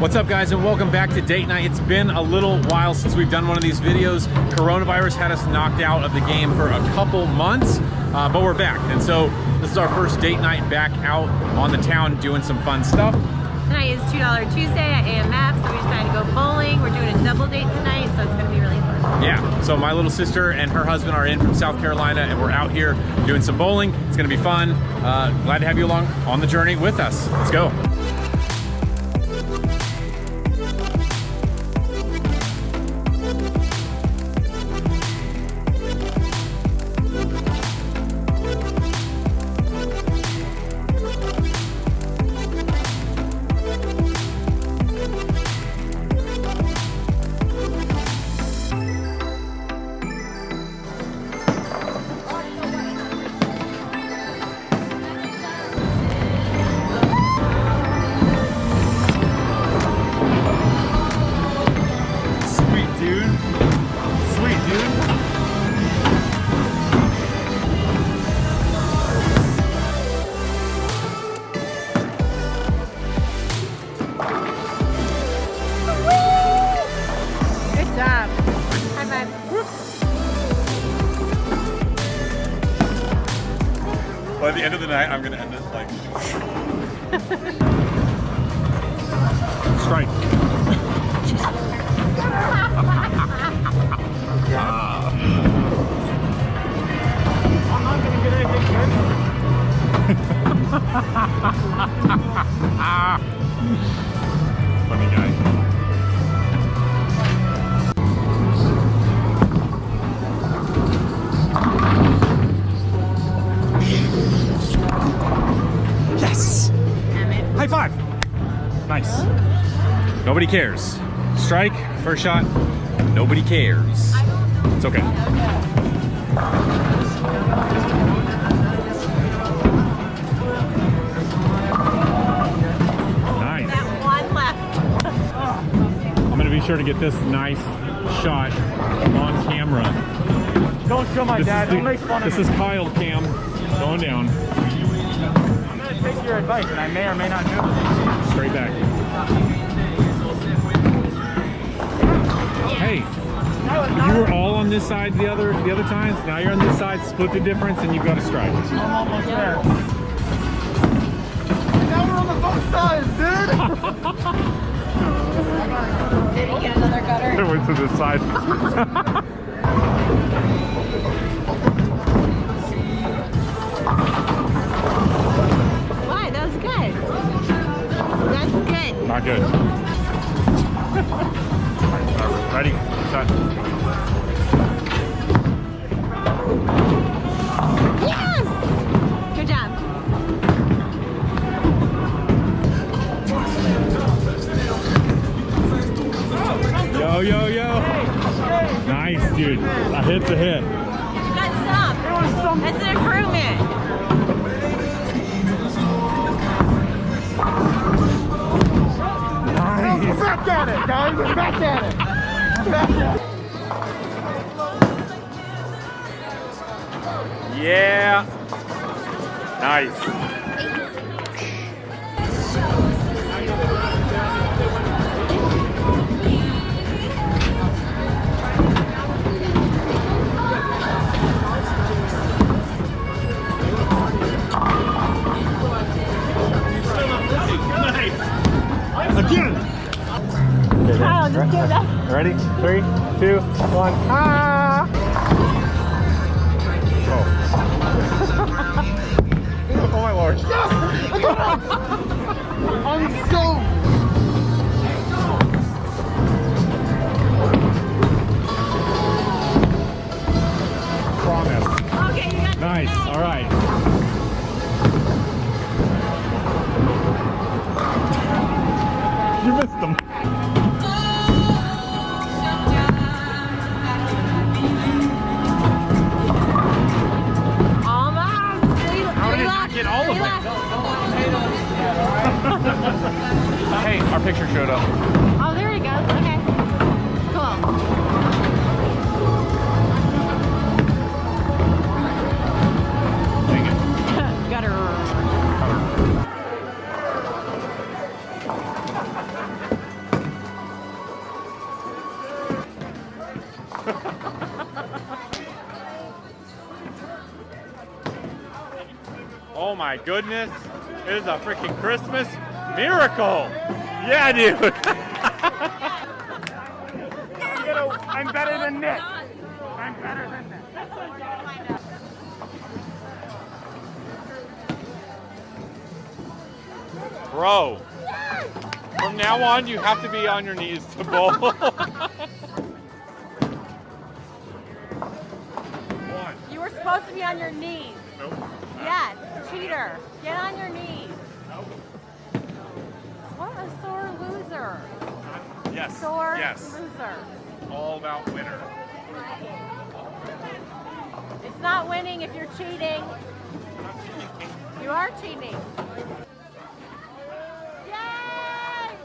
What's up, guys, and welcome back to Date Night. It's been a little while since we've done one of these videos. Coronavirus had us knocked out of the game for a couple months, but we're back. And so this is our first date night back out on the town doing some fun stuff. Tonight is $2 Tuesday at AMF, so we decided to go bowling. We're doing a double date tonight, so it's going to be really fun. Yeah, so my little sister and her husband are in from South Carolina, and we're out here doing some bowling. It's going to be fun. Glad to have you along on the journey with us. Let's go. By the end of the night, I'm gonna end it like strike. I'm not gonna get anything good. Funny guy. Yes! High five! Nice. Nobody cares. Strike, first shot, nobody cares. It's okay. Nice. That one left. I'm gonna be sure to get this nice shot on camera. Don't show my dad. Don't make fun of This me. is Kyle Cam going down. I'm gonna take your advice, and I may or may not do it. Straight back. Hey, you were all on this side the other times. Now you're on this side. Split the difference, and you've got a strike. I'm almost there. Now we're on the both sides, dude. Did he get another gutter? I went to this side. Why? That was good. That's good. Not good. Ready? Set. Yes! Good job. Yo, yo, yo. Nice, dude. A hit's a hit. You got some. That's an improvement. Nice. We're back at it, guys. We're back at it. We're back at it. Yeah. Nice. Again. Kyle, just give that. Ready? 3, 2, 1. Ah! Oh. Oh my lord. I'm so. Promise. Okay, you got Nice. All right. You missed them. almost. How did I not get all of them? Hey, our picture showed up. Oh, there he goes. Okay. Cool. Dang it. Gutter. Oh my goodness. It is a freaking Christmas miracle. Yeah, dude. I'm better than Nick. I'm better than Nick. Bro, from now on, you have to be on your knees to bowl. You were supposed to be on your knees. Nope. Yes, cheater. Get on your knees. Nope. What a sore loser. Yes. Sore Yes. loser. All about winner. It's not winning if you're cheating. You are cheating. Yay!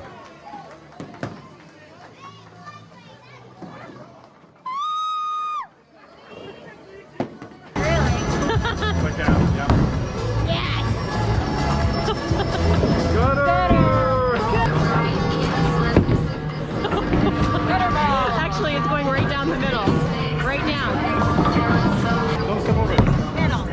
Really? Like that. Yeah. Yes! Actually, it's going right down the middle. Right now. Don't step over it. Middle.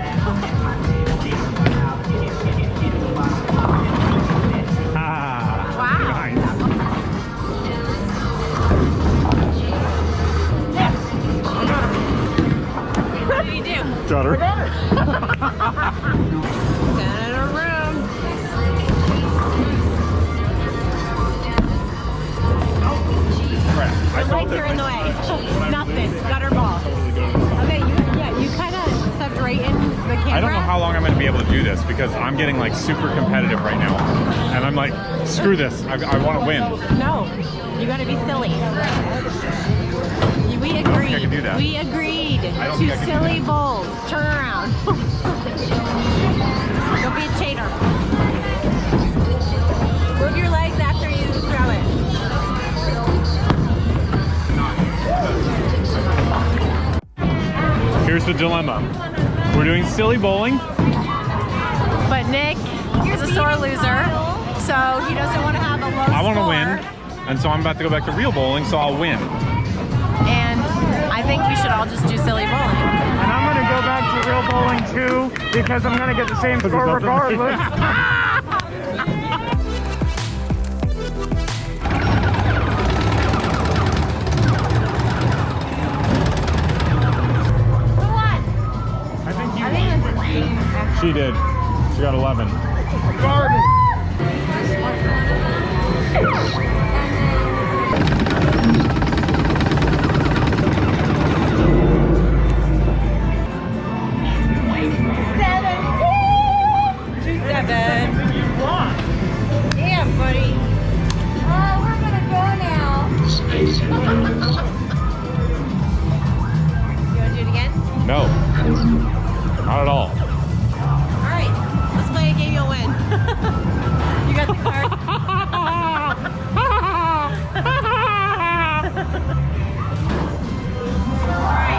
Wow. Nice. What do you do? Got her. Senator room. Crap. I Your felt legs it. are in the way. Nothing. Gutter ball. Okay, you kind of stepped right in the camera. I don't know how long I'm going to be able to do this because I'm getting like super competitive right now. And I'm like, screw this. I want to win. No, you got to be silly. We agreed. I can do that. We agreed I don't think I to can do silly that. bowls. Turn around. Don't be a cheater. Move your legs after you throw it. Here's the dilemma. We're doing silly bowling. But Nick is a sore loser, so he doesn't want to have a low I want to score. win. And so I'm about to go back to real bowling, so I'll win. And I think we should all just do silly bowling. And I'm gonna go back to real bowling too because I'm gonna get the same score regardless. Who won? I think you I think it's She did. She got 11. garden. Damn, buddy. Oh, we're gonna go now. You wanna do it again? No. Not at all. All right, let's play a game. You'll win. You got the card. All right.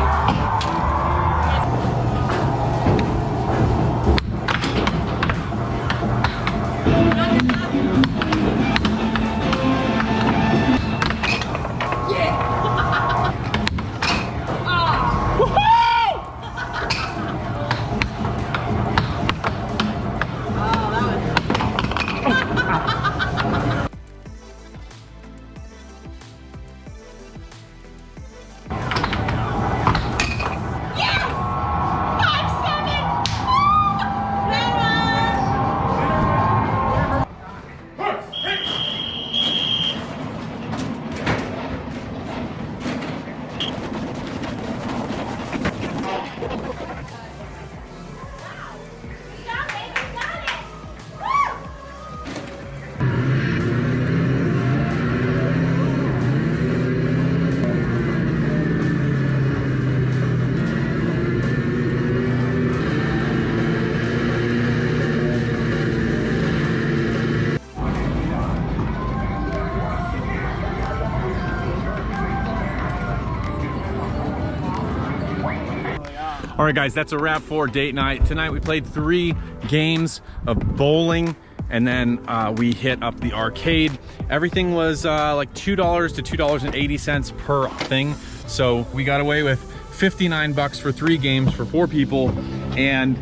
All right, guys, that's a wrap for date night. Tonight we played 3 games of bowling, and then we hit up the arcade. Everything was like $2 to $2.80 per thing. So we got away with 59 bucks for 3 games for 4 people, and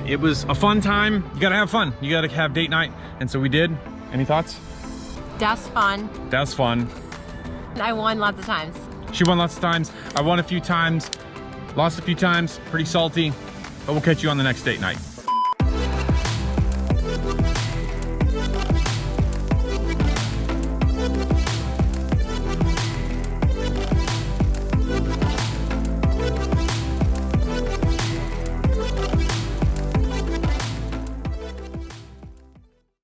It was a fun time. You gotta have fun. You gotta have date night. And so we did. Any thoughts? That's fun. That's fun. I won lots of times. She won lots of times. I won a few times, lost a few times, pretty salty, but we'll catch you on the next date night.